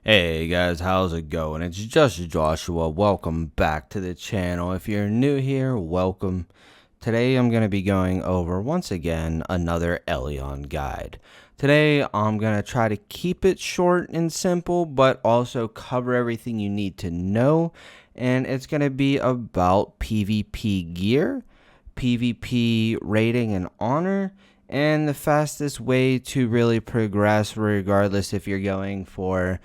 Hey guys, how's it going? It's just Joshua. Welcome back to the channel. If you're new here, welcome. Today I'm going to be going over, once again, another Elyon guide. Today I'm going to try to keep it short and simple, but also cover everything you need to know. And it's going to be about PvP gear, PvP rating and honor, and the fastest way to really progress, regardless if you're going for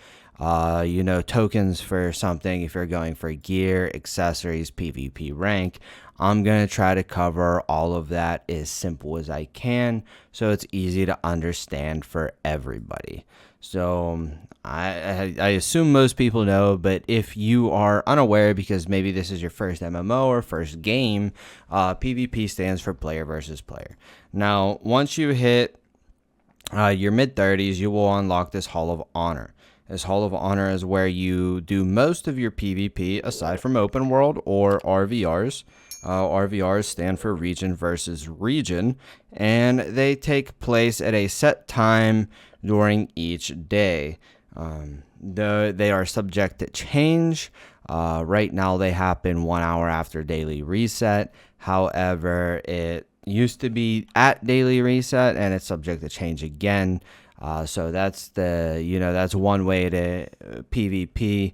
tokens for something, if you're going for gear, accessories, PvP rank. I'm going to try to cover all of that as simple as I can so it's easy to understand for everybody. So I assume most people know, but if you are unaware because maybe this is your first MMO or first game, PvP stands for player versus player. Now, once you hit your mid-30s, you will unlock this Hall of Honor. This Hall of Honor is where you do most of your PvP aside from open world or RVRs. RVRs stand for region versus region, and they take place at a set time during each day. They are subject to change. Right now, they happen 1 hour after daily reset. However, it used to be at daily reset, and it's subject to change again. So that's that's one way to PvP.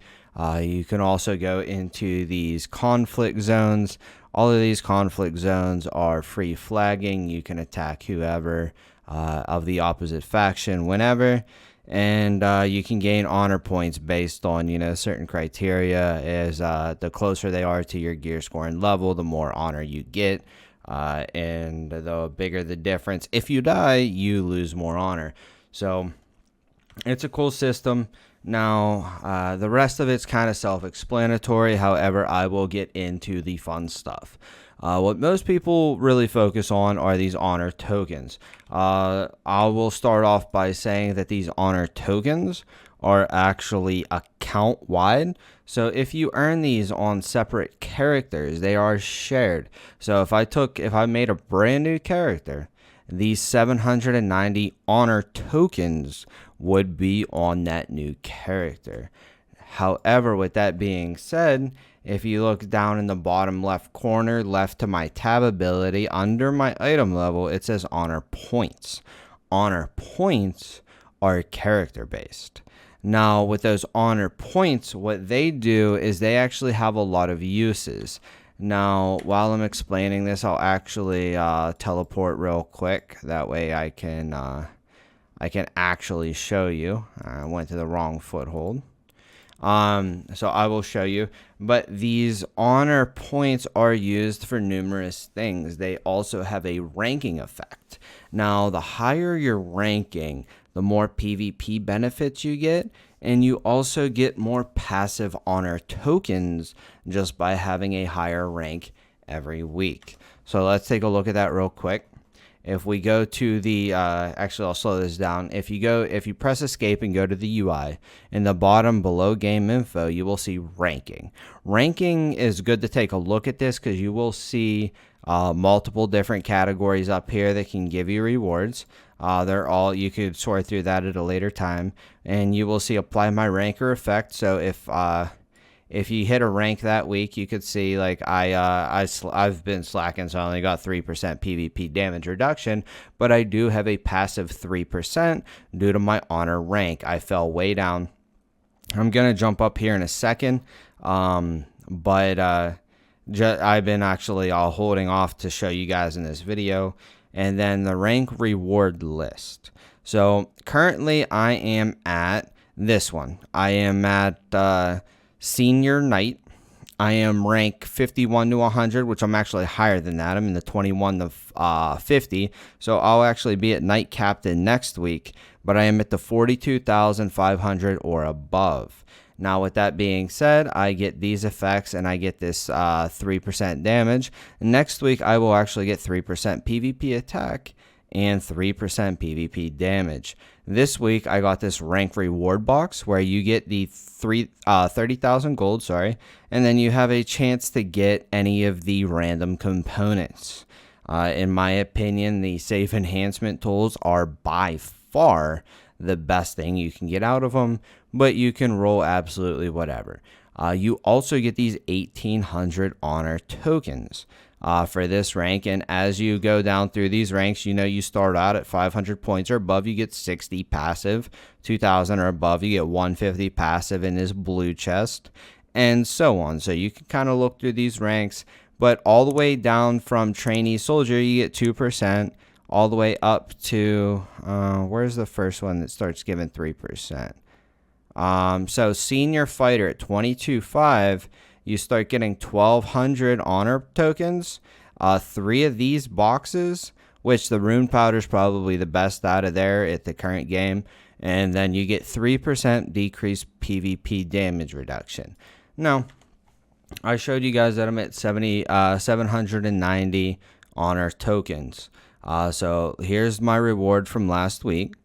You can also go into these conflict zones. All of these conflict zones are free flagging. You can attack whoever of the opposite faction whenever, and you can gain honor points based on certain criteria. As the closer they are to your gear scoring level, the more honor you get, and the bigger the difference. If you die, you lose more honor. So it's a cool system. Now, the rest of it's kind of self-explanatory. However, I will get into the fun stuff. What most people really focus on are these honor tokens. I will start off by saying that these honor tokens are actually account-wide. So if you earn these on separate characters, they are shared. So if I made a brand new character, these 790 honor tokens would be on that new character. However, with that being said, if you look down in the bottom left corner, left to my tab ability, under my item level, it says honor points. Honor points are character based. Now, with those honor points, what they do is they actually have a lot of uses. Now, while I'm explaining this, I'll actually teleport real quick. That way I can actually show you. I went to the wrong foothold. So I will show you. But these honor points are used for numerous things. They also have a ranking effect. Now, the higher your ranking, the more PvP benefits you get, and you also get more passive honor tokens just by having a higher rank every week. So let's take a look at that real quick. If we go to the, actually I'll slow this down. If you press escape and go to the UI, in the bottom below game info, you will see ranking. Ranking is good to take a look at this because you will see multiple different categories up here that can give you rewards. You could sort through that at a later time, and you will see apply my ranker effect. So if you hit a rank that week, you could see like I've been slacking, so I only got 3% PvP damage reduction, but I do have a passive 3% due to my honor rank. I fell way down. I'm gonna jump up here in a second, but I've been actually holding off to show you guys in this video. And then the rank reward list. So currently I am at this one. I am at Senior Knight. I am rank 51 to 100, which I'm actually higher than that. I'm in the 21 to 50. So I'll actually be at Knight Captain next week, but I am at the 42,500 or above. Now, with that being said, I get these effects and I get this 3% damage. Next week, I will actually get 3% PvP attack and 3% PvP damage. This week, I got this rank reward box where you get the 30,000 gold, and then you have a chance to get any of the random components. In my opinion, the safe enhancement tools are by far the best thing you can get out of them, but you can roll absolutely whatever. You also get these 1800 honor tokens for this rank, and as you go down through these ranks, you start out at 500 points or above, you get 60 passive, 2000 or above, you get 150 passive in this blue chest, and so on. So you can kind of look through these ranks, but all the way down from trainee soldier, you get 2%, all the way up to, where's the first one that starts giving 3%? So senior fighter at 22.5, you start getting 1200 honor tokens, 3 of these boxes, which the rune powder is probably the best out of there at the current game, and then you get 3% decreased PvP damage reduction. Now, I showed you guys that I'm at 790 honor tokens. So here's my reward from last week.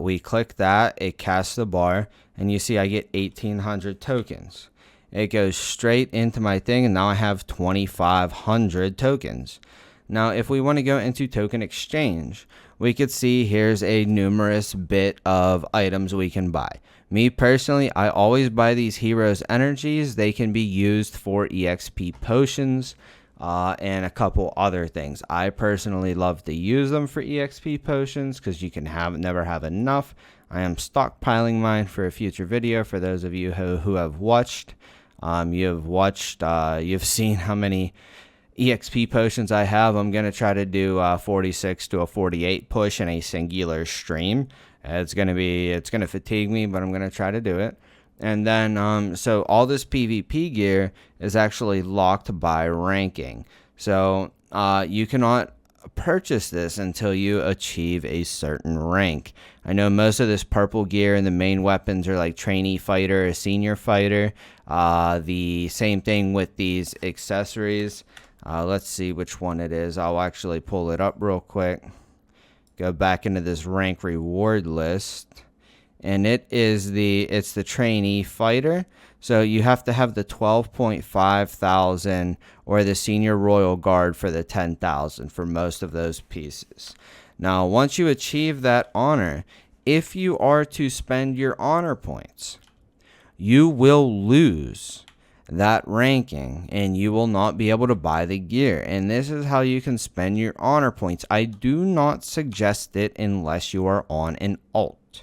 We click that, it casts the bar, and you see I get 1800 tokens. It goes straight into my thing, and now I have 2500 tokens. Now, if we want to go into token exchange, we could see here's a numerous bit of items we can buy. Me personally, I always buy these heroes energies. They can be used for EXP potions and a couple other things. I personally love to use them for EXP potions because you can never have enough. I am stockpiling mine for a future video. For those of you who have watched, you've seen how many EXP potions I have. I'm going to try to do 46 to a 48 push in a singular stream. It's going to fatigue me, but I'm going to try to do it. And then, so all this PvP gear is actually locked by ranking. So you cannot purchase this until you achieve a certain rank. I know most of this purple gear and the main weapons are like trainee fighter or senior fighter. The same thing with these accessories. Let's see which one it is. I'll actually pull it up real quick. Go back into this rank reward list. And it's the trainee fighter. So you have to have the 12.5 thousand or the senior royal guard for the 10,000 for most of those pieces. Now, once you achieve that honor, if you are to spend your honor points, you will lose that ranking and you will not be able to buy the gear. And this is how you can spend your honor points. I do not suggest it unless you are on an alt.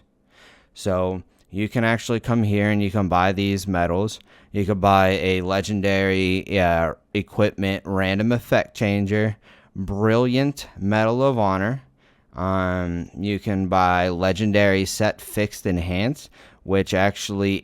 So you can actually come here and you can buy these medals. You could buy a legendary equipment random effect changer, brilliant medal of honor. You can buy legendary set fixed enhance, which actually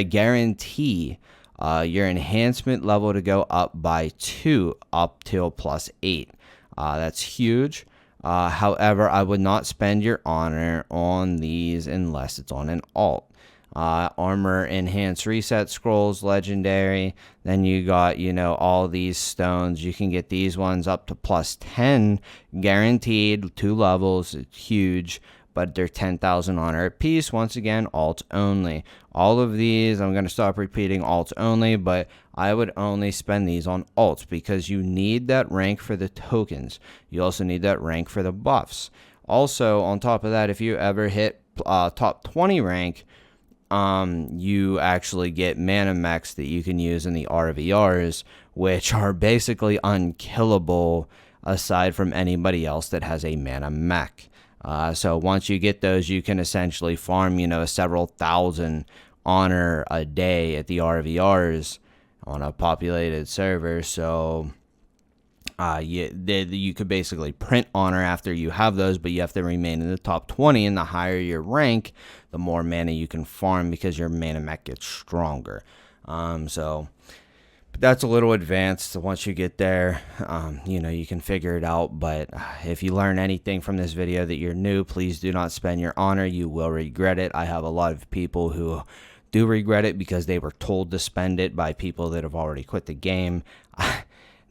guarantee your enhancement level to go up by 2 up till +8. That's huge. However, I would not spend your honor on these unless it's on an alt. Armor enhanced reset scrolls, legendary. Then you got, all these stones. You can get these ones up to +10, guaranteed, 2 levels. It's huge, but they're 10,000 honor a piece. Once again, alt only. All of these, I'm going to stop repeating alt only, but I would only spend these on alts because you need that rank for the tokens. You also need that rank for the buffs. Also, on top of that, if you ever hit top 20 rank, you actually get mana mechs that you can use in the RVRs, which are basically unkillable aside from anybody else that has a mana mech. So once you get those, you can essentially farm, several thousand honor a day at the RVRs on a populated server. So you could basically print honor after you have those, but you have to remain in the top 20, and the higher your rank, the more mana you can farm because your mana mech gets stronger. But that's a little advanced. So once you get there, you can figure it out. But if you learn anything from this video that you're new, please do not spend your honor. You will regret it. I have a lot of people who do regret it because they were told to spend it by people that have already quit the game.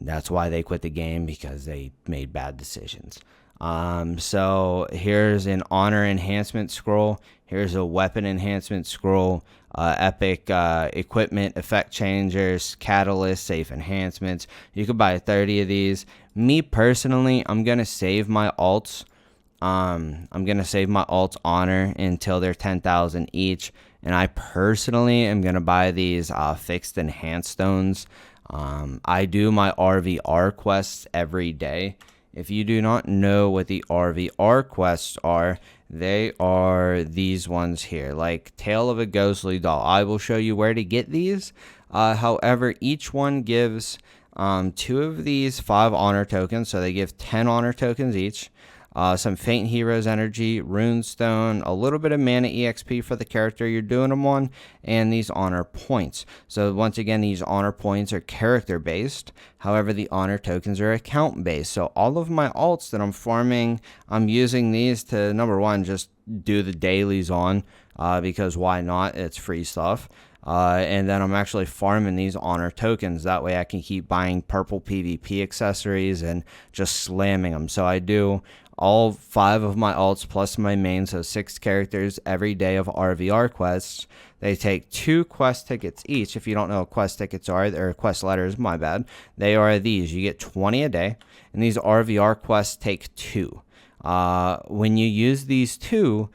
That's why they quit the game, because they made bad decisions. So here's an honor enhancement scroll. Here's a weapon enhancement scroll. Epic equipment effect changers, catalyst, safe enhancements. You could buy 30 of these. Me personally, I'm going to save my alts I'm going to save my alts honor until they're 10,000 each. And I personally am going to buy these fixed enhanced stones. I do my RVR quests every day. If you do not know what the RVR quests are, they are these ones here, like Tale of a Ghostly Doll. I will show you where to get these. However, each one gives 2 of these 5 honor tokens, so they give 10 honor tokens each. Some Faint Heroes energy, Runestone, a little bit of mana EXP for the character you're doing them on, and these honor points. So once again, these honor points are character based. However, the honor tokens are account based. So all of my alts that I'm farming, I'm using these to, number one, just do the dailies on, because why not? It's free stuff. And then I'm actually farming these honor tokens. That way I can keep buying purple PvP accessories and just slamming them. So I do all 5 of my alts plus my main, so 6 characters every day of RVR quests. They take 2 quest tickets each. If you don't know what quest tickets are, or quest letters, my bad. They are these. You get 20 a day, and these RVR quests take 2. When you use these 2,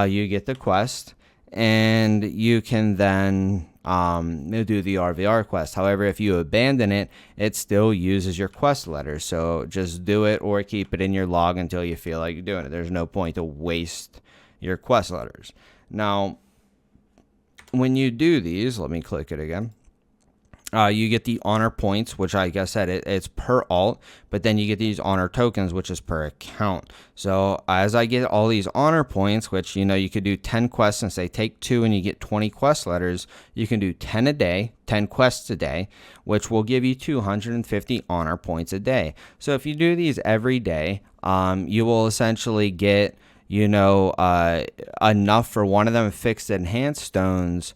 you get the quest, and you can then do the RVR quest. However, if you abandon it, it still uses your quest letter. So just do it or keep it in your log until you feel like doing it. There's no point to waste your quest letters. Now, when you do these, let me click it again. You get the honor points, which like I said, it's per alt, but then you get these honor tokens, which is per account. So as I get all these honor points, which, you know, you could do 10 quests and say take 2 and you get 20 quest letters. You can do 10 a day, 10 quests a day, which will give you 250 honor points a day. So if you do these every day, you will essentially get, you know, enough for one of them fixed enhanced stones,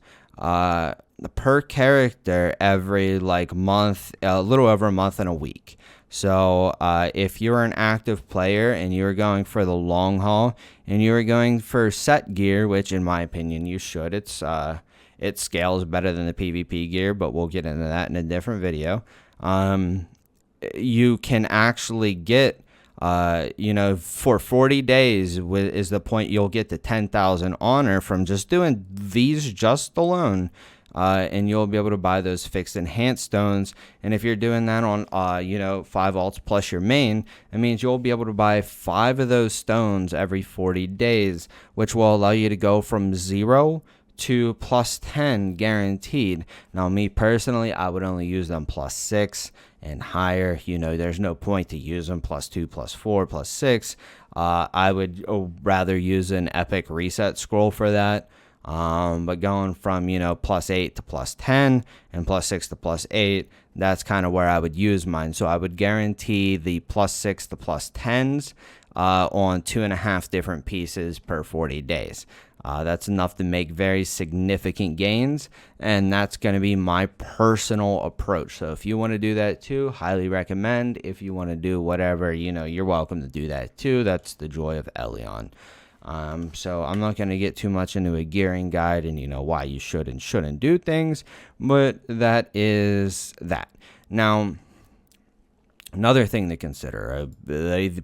per character every like month, a little over a month and a week. So if you're an active player and you're going for the long haul and you're going for set gear, which in my opinion you should, it scales better than the PvP gear, but we'll get into that in a different video. You can actually get, you know, for 40 days is the point you'll get to 10,000 honor from just doing these just alone. And you'll be able to buy those fixed enhanced stones. And if you're doing that on, you know, 5 alts plus your main, it means you'll be able to buy 5 of those stones every 40 days, which will allow you to go from 0 to plus 10 guaranteed. Now, me personally, I would only use them plus 6 and higher. You know, there's no point to use them plus 2, plus 4, plus 6. I would rather use an epic reset scroll for that. But going from, you know, plus 8 to plus 10 and plus 6 to plus 8, that's kind of where I would use mine. So I would guarantee the plus 6 to plus 10s on 2.5 different pieces per 40 days. That's enough to make very significant gains, and that's going to be my personal approach. So if you want to do that too, highly recommend. If you want to do whatever, you know, you're welcome to do that too. That's the joy of Elyon. So I'm not going to get too much into a gearing guide and, you know, why you should and shouldn't do things, but that is that. Now, another thing to consider,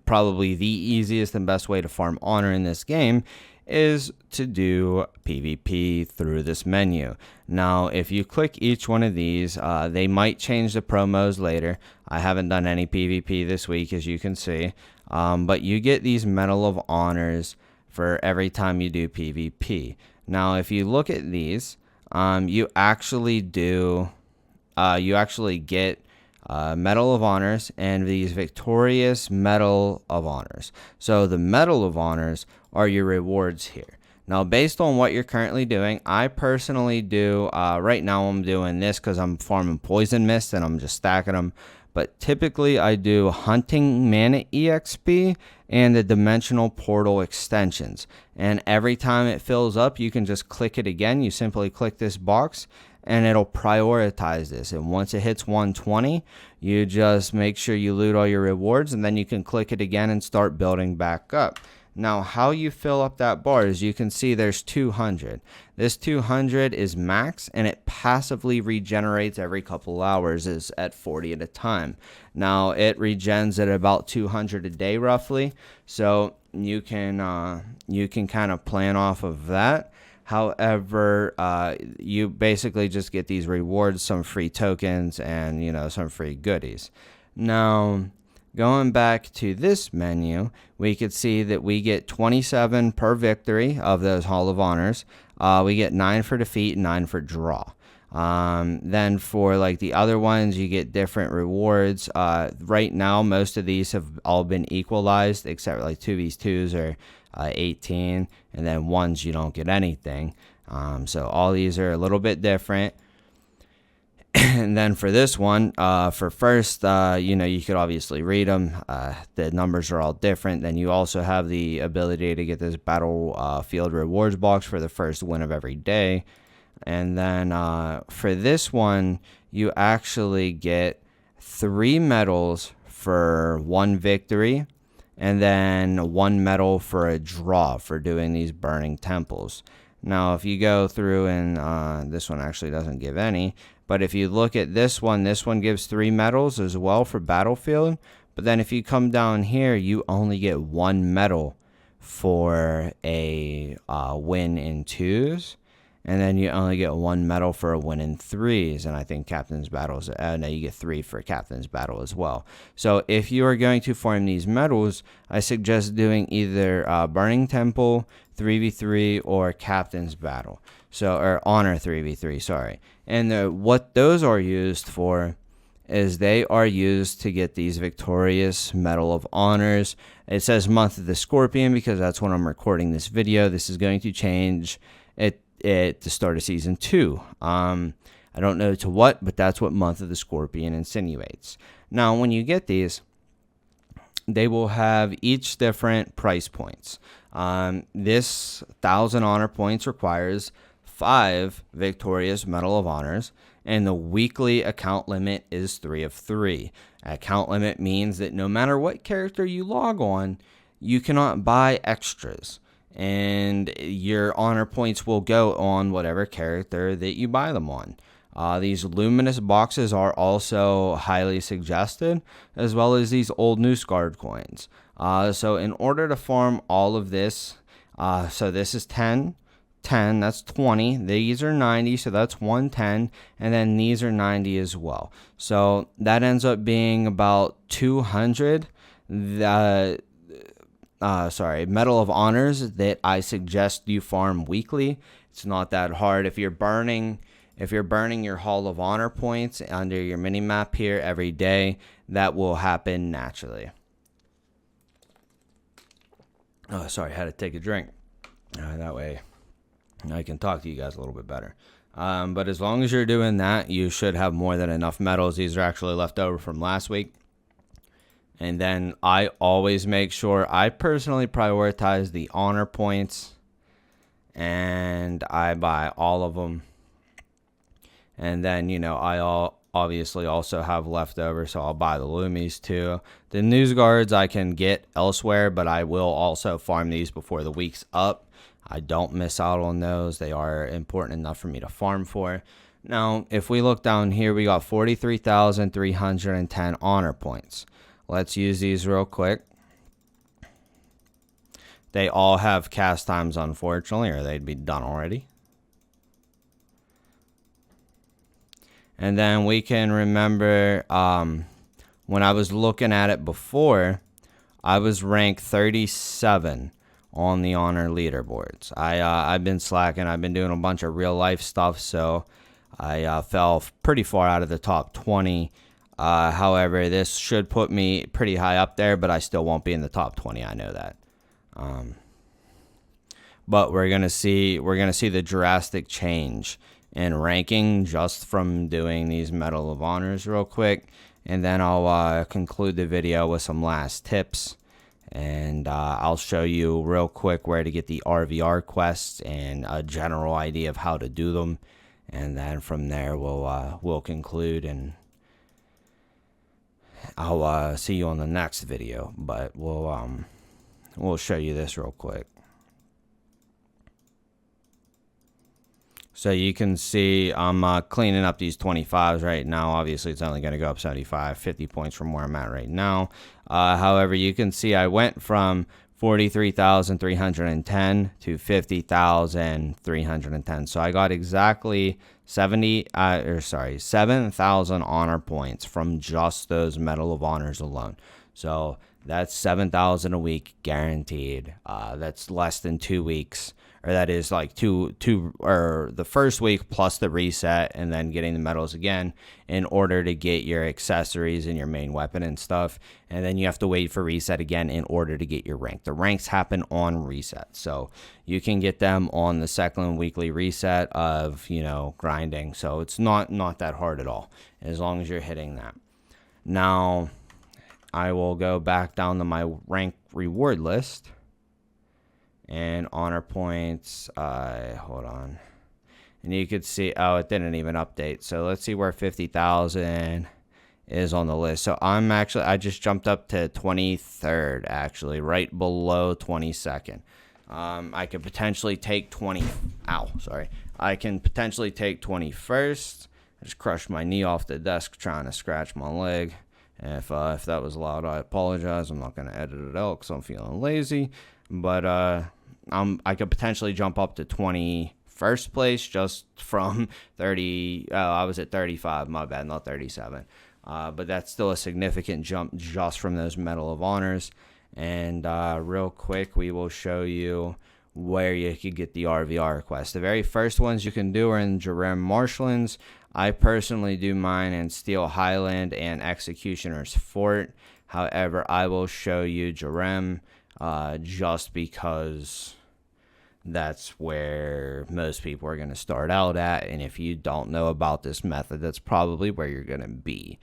probably the easiest and best way to farm honor in this game is to do PvP through this menu. Now, if you click each one of these, they might change the promos later. I haven't done any PvP this week, as you can see, but you get these Medal of Honors for every time you do PvP. Now, if you look at these, you actually get Medal of Honors and these Victorious Medal of Honors. So the Medal of Honors are your rewards here. Now, based on what you're currently doing, I personally do, right now I'm doing this because I'm farming Poison Mist and I'm just stacking them. But typically I do Hunting Mana EXP and the Dimensional Portal extensions. And every time it fills up, you can just click it again. You simply click this box and it'll prioritize this. And once it hits 120, you just make sure you loot all your rewards and then you can click it again and start building back up. Now, how you fill up that bar is you can see there's 200. This 200 is max, and it passively regenerates every couple hours, is at 40 at a time. Now, it regens at about 200 a day roughly, so you can kind of plan off of that. However, you basically just get these rewards, some free tokens, and some free goodies. Now, going back to this menu, we could see that we get 27 per victory of those Hall of Honors. We get 9 for defeat and 9 for draw. Then for like the other ones, you get different rewards. Right now, most of these have all been equalized, except like 2v2s are 18, and then ones you don't get anything. So all these are a little bit different. And then for this one, for first, you could obviously read them. The numbers are all different. Then you also have the ability to get this battlefield rewards box for the first win of every day. And then for this one, you actually get 3 medals for 1 victory, and then 1 medal for a draw for doing these burning temples. Now, if you go through, and this one actually doesn't give any, but if you look at this one gives 3 medals as well for battlefield. But then if you come down here, you only get 1 medal for a win in 2s. And then you only get 1 medal for a win in 3s. And I think Captain's Battles, no, you get 3 for Captain's Battle as well. So if you are going to farm these medals, I suggest doing either Burning Temple 3v3 or Captain's Battle. So, or Honor 3v3, sorry. And what those are used for is they are used to get these victorious Medal of Honors. It says Month of the Scorpion because that's when I'm recording this video. This is going to change at the start of Season 2. I don't know to what, but that's what Month of the Scorpion insinuates. Now, when you get these, they will have each different price points. This 1,000 honor points requires 5 victorious Medal of Honors, and the weekly account limit is 3 of 3. Account limit means that no matter what character you log on, you cannot buy extras, and your honor points will go on whatever character that you buy them on. These luminous boxes are also highly suggested, as well as these old Noose Guard coins. So in order to farm all of this, so this is 10, that's 20. These are 90, so that's 110, and then these are 90 as well. So that ends up being about 200. Medal of Honors that I suggest you farm weekly. It's not that hard. If you're burning your Hall of Honor points under your mini map here every day, that will happen naturally. Oh, sorry, I had to take a drink. That way I can talk to you guys a little bit better. But as long as you're doing that, you should have more than enough medals. These are actually left over from last week. And then I always make sure I personally prioritize the honor points, and I buy all of them. And then, I obviously also have leftover, so I'll buy the Loomies too. The News Guards I can get elsewhere, but I will also farm these before the week's up. I don't miss out on those. They are important enough for me to farm for. Now, if we look down here, we got 43,310 honor points. Let's use these real quick. They all have cast times, unfortunately, or they'd be done already. And then we can remember when I was looking at it before, I was ranked 37 on the honor leaderboards. I've been slacking. I've been doing a bunch of real life stuff, so I fell pretty far out of the top 20. However, this should put me pretty high up there, but I still won't be in the top 20. I know that. But we're gonna see the drastic change in ranking just from doing these Medal of Honors real quick, and then I'll conclude the video with some last tips, and I'll show you real quick where to get the RVR quests and a general idea of how to do them, and then from there we'll conclude, and I'll see you on the next video. But we'll we'll show you this real quick. So you can see I'm cleaning up these 25s right now. Obviously, it's only going to go up 75, 50 points from where I'm at right now. However, you can see I went from 43,310 to 50,310. So I got exactly 7,000 honor points from just those Medal of Honors alone. So that's 7,000 a week guaranteed. That's less than 2 weeks. Or that is like the first week plus the reset, and then getting the medals again in order to get your accessories and your main weapon and stuff. And then you have to wait for reset again in order to get your rank. The ranks happen on reset, so you can get them on the second weekly reset of, you know, grinding. So it's not that hard at all, as long as you're hitting that. Now, I will go back down to my rank reward list. And honor points, hold on. And you could see, oh, it didn't even update. So let's see where 50,000 is on the list. So I just jumped up to 23rd, actually, right below 22nd. I could potentially take I can potentially take 21st. I just crushed my knee off the desk trying to scratch my leg. And if that was loud, I apologize. I'm not going to edit it out because I'm feeling lazy. But I could potentially jump up to 21st place just from 30. I was at 35. My bad, not 37. But that's still a significant jump just from those Medal of Honors. And real quick, we will show you where you could get the RVR request. The very first ones you can do are in Jerem Marshlands. I personally do mine in Steel Highland and Executioner's Fort. However, I will show you Jerem just because that's where most people are going to start out at. And if you don't know about this method, that's probably where you're going to be.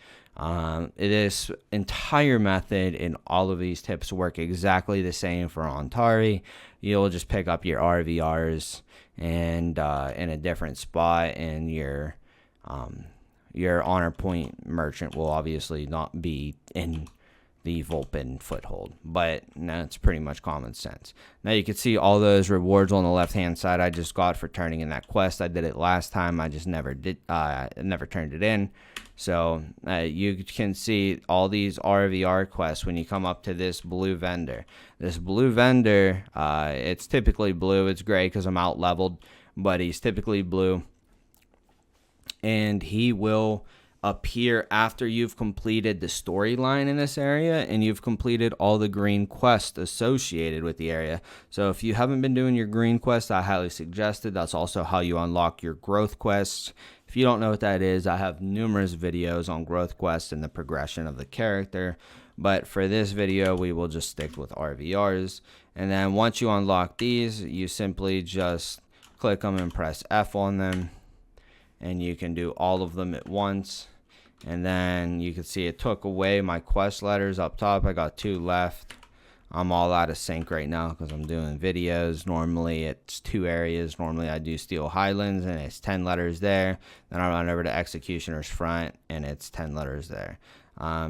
This entire method and all of these tips work exactly the same for Ontari. You'll just pick up your RVRs and in a different spot, and your honor point merchant will obviously not be in the Vulpin foothold, but that's pretty much common sense. Now you can see all those rewards on the left hand side I just got for turning in that quest. I did it last time, I just never turned it in. So you can see all these RVR quests when you come up to this blue vendor. This blue vendor, it's typically blue. It's gray because I'm out leveled, but he's typically blue, and he will appear after you've completed the storyline in this area and you've completed all the green quests associated with the area. So if you haven't been doing your green quests, I highly suggest it. That's also how you unlock your growth quests. If you don't know what that is, I have numerous videos on growth quests and the progression of the character. But for this video, we will just stick with RVRs. And then once you unlock these, you simply just click them and press F on them, and you can do all of them at once. And then you can see it took away my quest letters up top. I got 2 left. I'm all out of sync right now because I'm doing videos. Normally it's 2 areas. Normally I do Steel Highlands and it's 10 letters there. Then I run over to Executioner's Front and it's 10 letters there.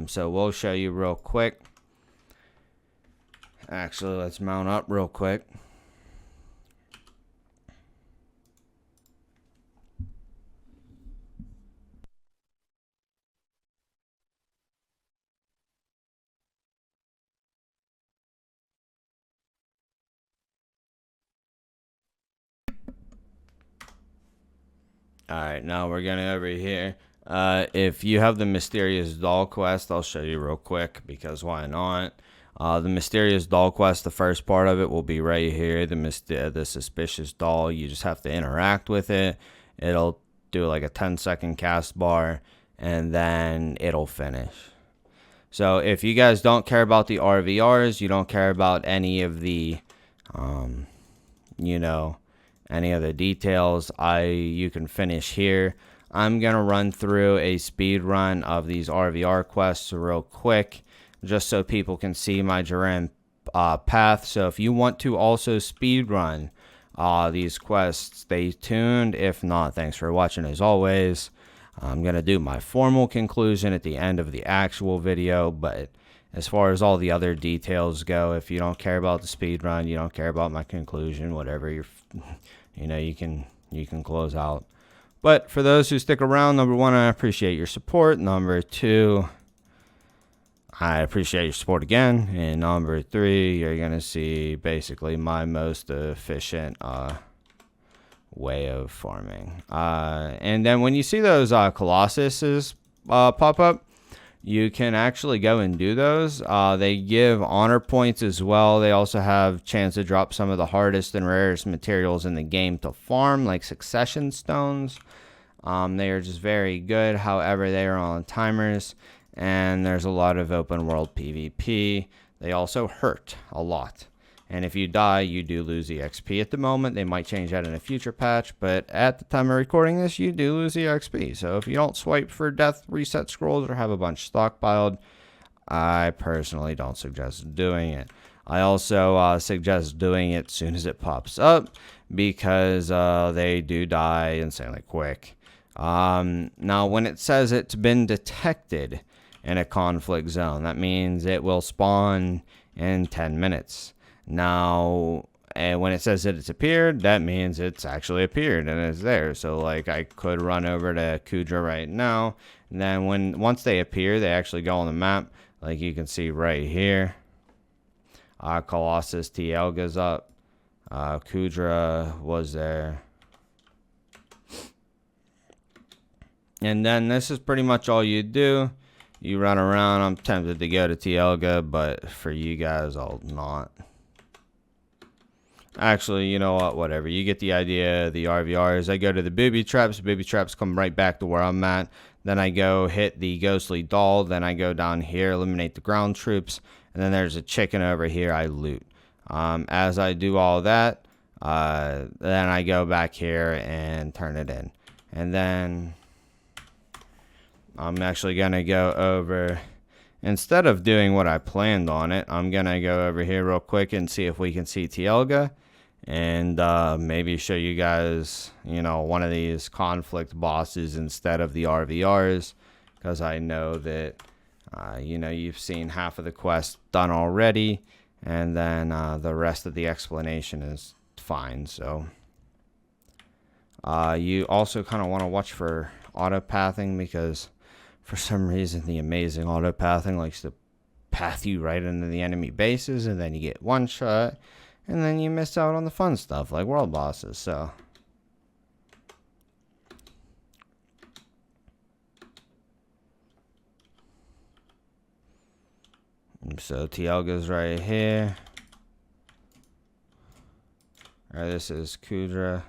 So we'll show you real quick. Actually, let's mount up real quick. Alright, now we're getting over here. If you have the Mysterious Doll quest, I'll show you real quick because why not? The Mysterious Doll quest, the first part of it will be right here. The Suspicious Doll, you just have to interact with it. It'll do like a 10-second cast bar, and then it'll finish. So if you guys don't care about the RVRs, you don't care about any of the, any of the details, you can finish here. I'm gonna run through a speed run of these RVR quests real quick, just so people can see my Jerem path. So if you want to also speed run these quests, stay tuned. If not, thanks for watching as always. I'm gonna do my formal conclusion at the end of the actual video, but as far as all the other details go, if you don't care about the speed run, you don't care about my conclusion, whatever, you can close out. But for those who stick around, number one, I appreciate your support. Number two, I appreciate your support again. And number three, you're going to see basically my most efficient way of farming. And then when you see those Colossuses pop up, you can actually go and do those. They give honor points as well. They also have chance to drop some of the hardest and rarest materials in the game to farm, like succession stones. They are just very good. However, they are on timers, and there's a lot of open world PvP. They also hurt a lot. And if you die, you do lose the XP at the moment. They might change that in a future patch, but at the time of recording this, you do lose the XP. So if you don't swipe for death reset scrolls or have a bunch stockpiled, I personally don't suggest doing it. I also suggest doing it as soon as it pops up, because they do die insanely quick. Now, when it says it's been detected in a conflict zone, that means it will spawn in 10 minutes. Now, when it says that it's appeared, that means it's actually appeared and it's there. So, like, I could run over to Kudra right now, and then once they appear, they actually go on the map. Like you can see right here, Colossus TL goes up. Kudra was there. And then this is pretty much all you do. You run around. I'm tempted to go to Tielga, but for you guys, I'll not. Actually, you know what? Whatever. You get the idea. The RVRs. I go to the booby traps. Booby traps come right back to where I'm at. Then I go hit the ghostly doll. Then I go down here, eliminate the ground troops. And then there's a chicken over here I loot. As I do all that, then I go back here and turn it in. And then I'm actually going to go over, instead of doing what I planned on it, I'm going to go over here real quick and see if we can see Tielga, and maybe show you guys, one of these conflict bosses instead of the RVRs, because I know that, you've seen half of the quest done already, and then the rest of the explanation is fine. So you also kind of want to watch for auto-pathing, because for some reason the amazing auto-pathing likes to path you right into the enemy bases, and then you get one shot, and then you miss out on the fun stuff like world bosses. So Tielga's right here. Alright, this is Kudra.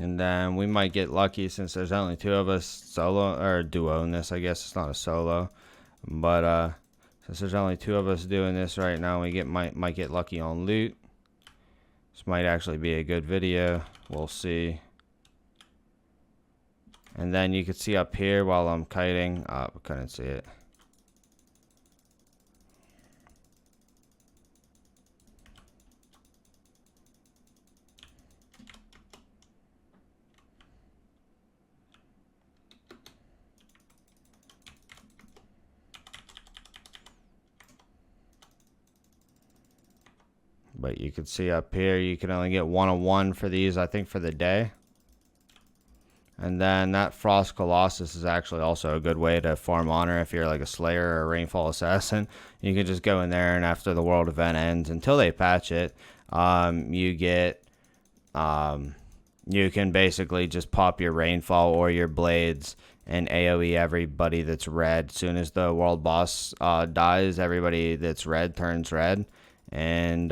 And then we might get lucky, since there's only two of us solo, or duo in this. I guess it's not a solo, but since there's only two of us doing this right now, we might get lucky on loot. This might actually be a good video. We'll see. And then you can see up here while I'm kiting. I couldn't see it. But you can see up here, you can only get 1-on-1 for these, I think, for the day. And then that Frost Colossus is actually also a good way to farm honor if you're like a Slayer or a Rainfall Assassin. You can just go in there, and after the world event ends, until they patch it, you can basically just pop your Rainfall or your Blades and AoE everybody that's red. As soon as the world boss dies, everybody that's red turns red. And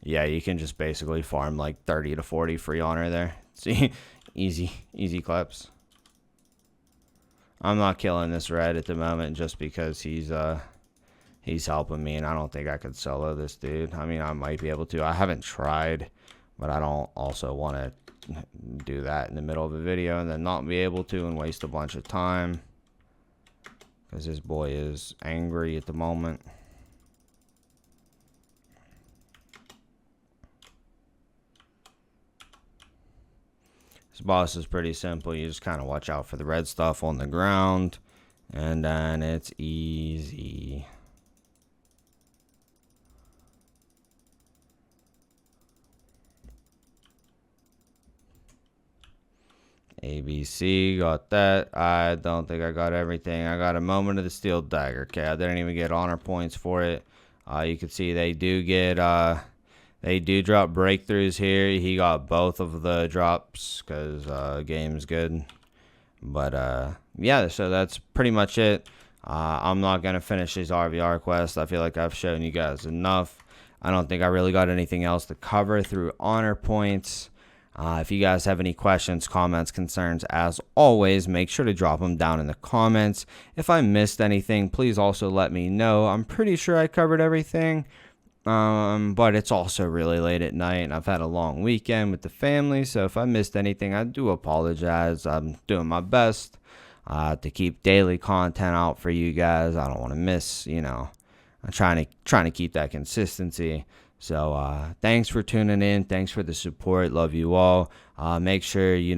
yeah, you can just basically farm like 30 to 40 free honor there. See, easy clips. I'm not killing this red at the moment just because he's helping me, and I don't think I could solo this dude. I mean, I might be able to. I haven't tried, but I don't also want to do that in the middle of a video and then not be able to and waste a bunch of time, because this boy is angry at the moment. This boss is pretty simple. You just kind of watch out for the red stuff on the ground, and then it's easy. ABC, got that. I don't think I got everything. I got a moment of the steel dagger. Okay, I didn't even get honor points for it. You can see they do get they do drop breakthroughs here. He got both of the drops because game's good. But yeah, so that's pretty much it. I'm not gonna finish these RVR quests. I feel like I've shown you guys enough. I don't think I really got anything else to cover through honor points. If you guys have any questions, comments, concerns, as always, make sure to drop them down in the comments. If I missed anything, please also let me know. I'm pretty sure I covered everything, but it's also really late at night, and I've had a long weekend with the family, so if I missed anything, I do apologize. I'm doing my best to keep daily content out for you guys. I don't want to miss, I'm trying to keep that consistency. So thanks for tuning in. Thanks for the support. Love you all. Make sure you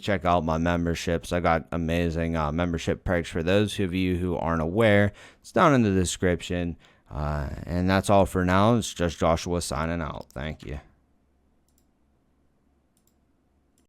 check out my memberships. I got amazing membership perks for those of you who aren't aware. It's down in the description. And that's all for now. It's just Joshua signing out. Thank you.